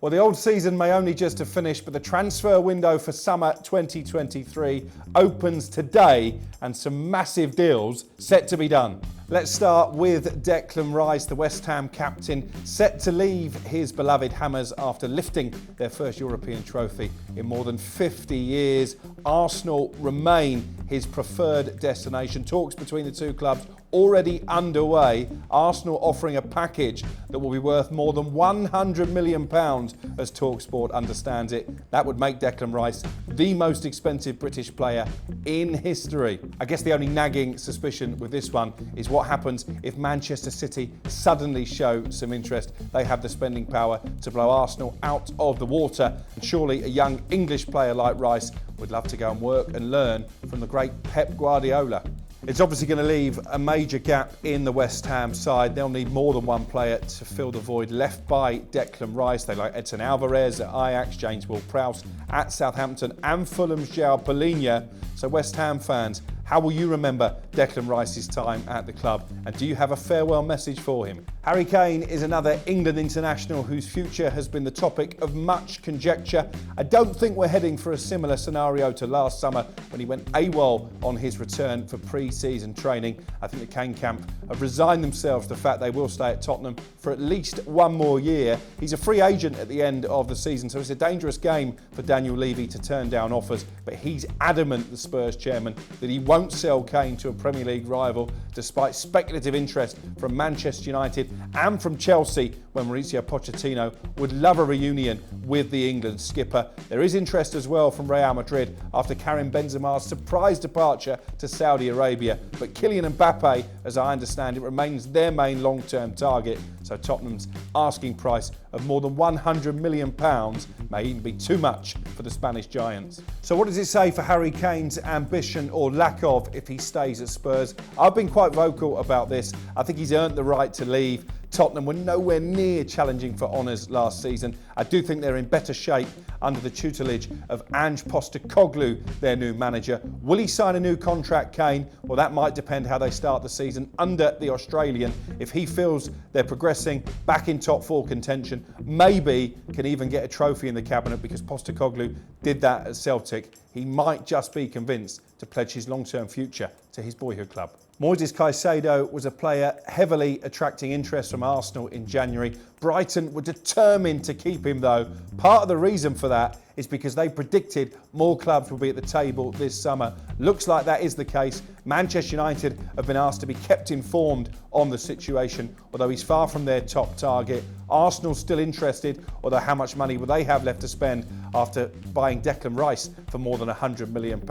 Well, the old season may only just have finished, but the transfer window for summer 2023 opens today and some massive deals set to be done. Let's start with Declan Rice, the West Ham captain, set to leave his beloved Hammers after lifting their first European trophy in more than 50 years. Arsenal remain his preferred destination. Talks between the two clubs already underway. Arsenal offering a package that will be worth more than £100 million, as talkSPORT understands it. That would make Declan Rice the most expensive British player in history. I guess the only nagging suspicion with this one is what happens if Manchester City suddenly show some interest. They have the spending power to blow Arsenal out of the water. And surely a young English player like Rice would love to go and work and learn from the great Pep Guardiola. It's obviously going to leave a major gap in the West Ham side. They'll need more than one player to fill the void left by Declan Rice. They like Edson Alvarez at Ajax, James Ward-Prowse at Southampton, and Fulham's João Palhinha. So West Ham fans, how will you remember Declan Rice's time at the club? And do you have a farewell message for him? Harry Kane is another England international whose future has been the topic of much conjecture. I don't think we're heading for a similar scenario to last summer when he went AWOL on his return for pre-season training. I think the Kane camp have resigned themselves to the fact they will stay at Tottenham for at least one more year. He's a free agent at the end of the season, so it's a dangerous game for Daniel Levy to turn down offers, but he's adamant, the Spurs chairman, that he won't sell Kane to a Premier League rival, despite speculative interest from Manchester United and from Chelsea, when Mauricio Pochettino would love a reunion with the England skipper. There is interest as well from Real Madrid after Karim Benzema's surprise departure to Saudi Arabia, but Kylian Mbappe, as I understand it, remains their main long-term target. So Tottenham's asking price of more than £100 million may even be too much for the Spanish giants. So what does it say for Harry Kane's ambition or lack of if he stays at Spurs? I've been quite vocal about this. I think he's earned the right to leave. Tottenham were nowhere near challenging for honours last season. I do think they're in better shape under the tutelage of Ange Postecoglou, their new manager. Will he sign a new contract, Kane? Well, that might depend how they start the season under the Australian. If he feels they're progressing back in top four contention, maybe can even get a trophy in the cabinet, because Postecoglou did that at Celtic. He might just be convinced to pledge his long-term future to his boyhood club. Moises Kaisado was a player heavily attracting interest from Arsenal in January. Brighton were determined to keep him though. Part of the reason for that is because they predicted more clubs will be at the table this summer. Looks like that is the case. Manchester United have been asked to be kept informed on the situation, although he's far from their top target. Arsenal still interested, although how much money will they have left to spend after buying Declan Rice for more than £100 million?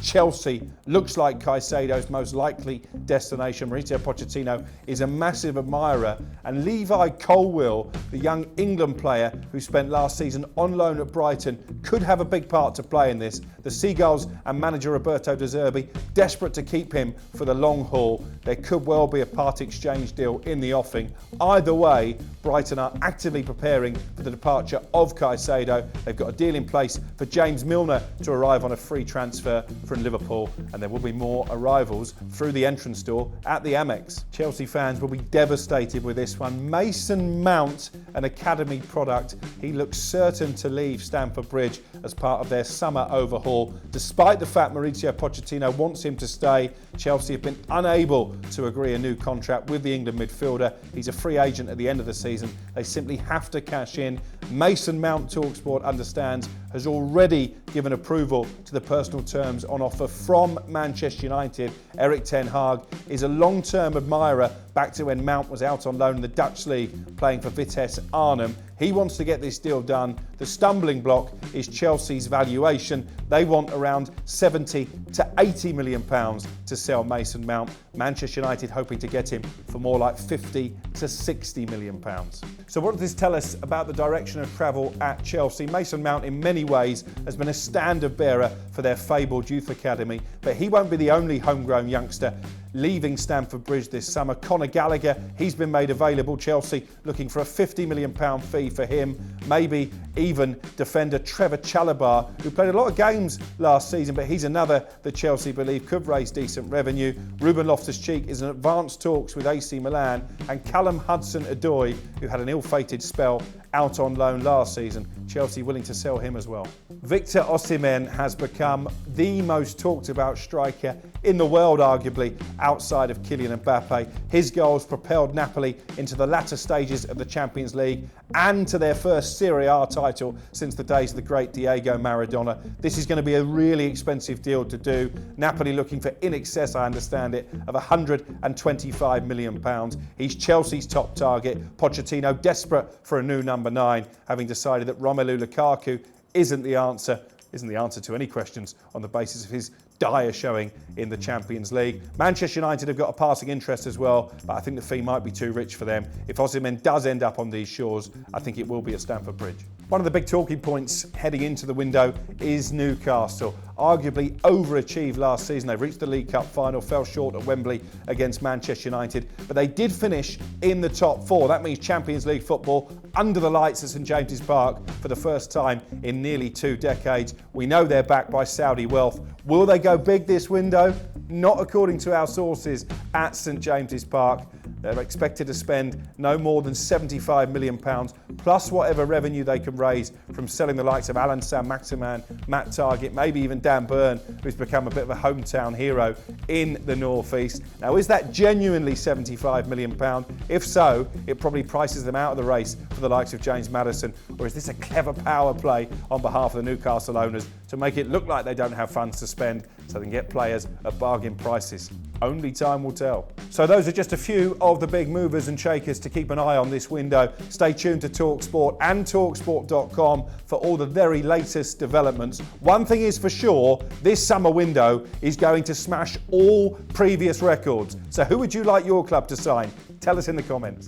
Chelsea looks like Caicedo's most likely destination. Mauricio Pochettino is a massive admirer, and Levi Colwill, the young England player who spent last season on loan at Brighton, could have a big part to play in this. The Seagulls and manager Roberto De Zerbi desperate to keep him for the long haul. There could well be a part exchange deal in the offing. Either way, Brighton are actively preparing for the departure of Kaisado. They've got a deal in place for James Milner to arrive on a free transfer from Liverpool, and there will be more arrivals through the entrance door at the Amex. Chelsea fans will be devastated with this one. Mason Mount, an academy product, he looks certain to leave Stamford Bridge as part of their summer overhaul. Despite the fact Mauricio Pochettino wants him to stay, Chelsea have been unable to agree a new contract with the England midfielder. He's a free agent at the end of the season. They simply have to cash in. Mason Mount, talkSPORT understands, has already given approval to the personal terms on offer from Manchester United. Erik ten Hag is a long-term admirer back to when Mount was out on loan in the Dutch league playing for Vitesse Arnhem. He wants to get this deal done. The stumbling block is Chelsea's valuation. They want around £70 to £80 million to sell Mason Mount. Manchester United hoping to get him for more like £50 to £60 million. So what does this tell us about the direction of travel at Chelsea? Mason Mount in many ways has been a standard bearer for their fabled youth academy, but he won't be the only homegrown youngster leaving Stamford Bridge this summer. Conor Gallagher, he's been made available. Chelsea looking for a £50 million fee for him. Maybe even defender Trevor Chalobah, who played a lot of games last season, but he's another that Chelsea believe could raise decent revenue. Ruben Loftus-Cheek is in advanced talks with AC Milan, and Callum Hudson-Odoi, who had an ill-fated spell out on loan last season. Chelsea willing to sell him as well. Victor Osimhen has become the most talked about striker in the world, arguably, outside of Kylian Mbappe. His goals propelled Napoli into the latter stages of the Champions League and to their first Serie A title since the days of the great Diego Maradona. This is going to be a really expensive deal to do. Napoli looking for in excess, I understand it, of £125 million. He's Chelsea's top target. Pochettino desperate for a new number 9, having decided that Romelu Lukaku isn't the answer to any questions on the basis of his dire showing in the Champions League. Manchester United have got a passing interest as well, but I think the fee might be too rich for them. If Osimhen does end up on these shores, I think it will be at Stamford Bridge. One of the big talking points heading into the window is Newcastle. Arguably overachieved last season. They reached the League Cup final, fell short at Wembley against Manchester United, but they did finish in the top 4. That means Champions League football under the lights at St James's Park for the first time in nearly 2 decades. We know they're backed by Saudi wealth. Will they go big this window? Not according to our sources at St James's Park. They're expected to spend no more than £75 million, plus whatever revenue they can raise from selling the likes of Alan Saint-Maximin, Matt Targett, maybe even Dan Burn, who's become a bit of a hometown hero in the North East. Now, is that genuinely £75 million? If so, it probably prices them out of the race for the likes of James Maddison. Or is this a clever power play on behalf of the Newcastle owners to make it look like they don't have funds to spend so they can get players at bargain prices? Only time will tell. So those are just a few of the big movers and shakers to keep an eye on this window. Stay tuned to talkSPORT and talkSPORT.com for all the very latest developments. One thing is for sure, this summer window is going to smash all previous records. So who would you like your club to sign? Tell us in the comments.